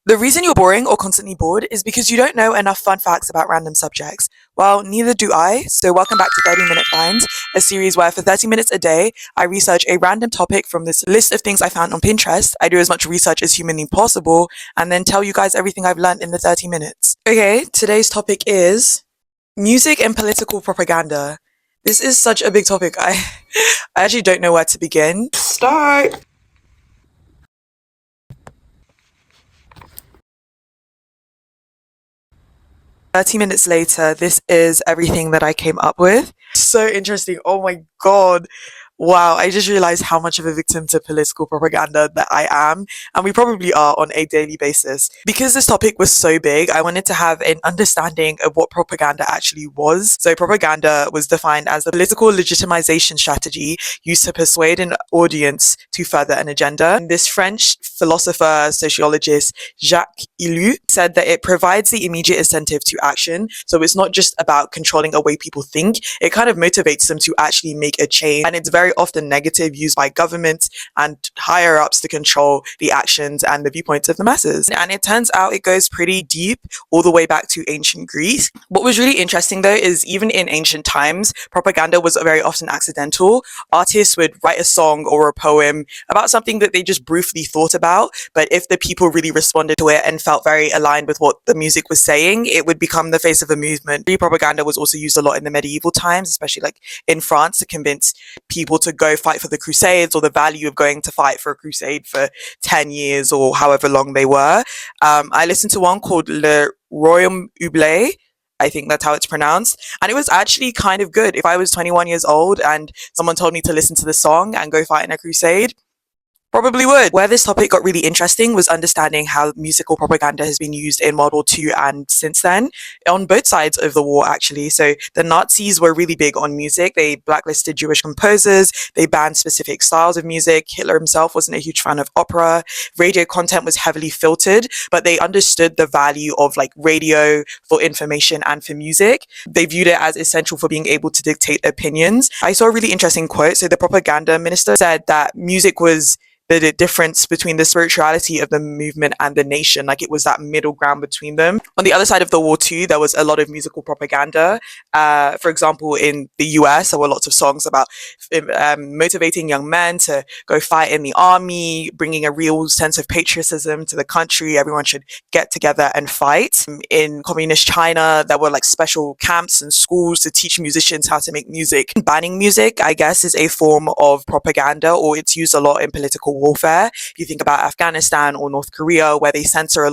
The reason you're boring or constantly bored is because you don't know enough fun facts about random subjects. Well, neither do I, so welcome back to 30 Minute Finds, a series where for 30 minutes a day, I research a random topic from this list of things I found on Pinterest. I do as much research as humanly possible, and then tell you guys everything I've learned in the 30 minutes. Okay, today's topic is music and political propaganda. This is such a big topic. I actually don't know where to begin. Start! 30 minutes later, this is everything that I came up with. So interesting. Oh my God. Wow, I just realized how much of a victim to political propaganda that I am, and we probably are on a daily basis. Because this topic was so big, I wanted to have an understanding of what propaganda actually was. So, propaganda was defined as the political legitimization strategy used to persuade an audience to further an agenda. And this French philosopher, sociologist Jacques Ellul said that it provides the immediate incentive to action. So, it's not just about controlling a way people think, it kind of motivates them to actually make a change. And it's very often negative, used by governments and higher ups to control the actions and the viewpoints of the masses. And it turns out it goes pretty deep, all the way back to ancient Greece. What was really interesting though is even in ancient times, propaganda was very often accidental. Artists would write a song or a poem about something that they just briefly thought about, but if the people really responded to it and felt very aligned with what the music was saying, it would become the face of a movement. Propaganda was also used a lot in the medieval times, especially like in France, to convince people to go fight for the Crusades, or the value of going to fight for a crusade for 10 years or however long they were. I listened to one called Le Royaume Oublié. I think that's how it's pronounced. And it was actually kind of good. If I was 21 years old and someone told me to listen to the song and go fight in a crusade, probably would. Where this topic got really interesting was understanding how musical propaganda has been used in World War II and since then, on both sides of the war actually. So the Nazis were really big on music. They blacklisted Jewish composers, they banned specific styles of music. Hitler himself wasn't a huge fan of opera. Radio content was heavily filtered, but they understood the value of like radio for information and for music. They viewed it as essential for being able to dictate opinions. I saw a really interesting quote. So the propaganda minister said that music was the difference between the spirituality of the movement and the nation. Like it was that middle ground between them. On the other side of the war too, there was a lot of musical propaganda. For example, in the US, there were lots of songs about motivating young men to go fight in the army, bringing a real sense of patriotism to the country. Everyone should get together and fight. In communist China, there were like special camps and schools to teach musicians how to make music. Banning music, I guess, is a form of propaganda, or it's used a lot in political warfare. If you think about Afghanistan or North Korea, where they censor a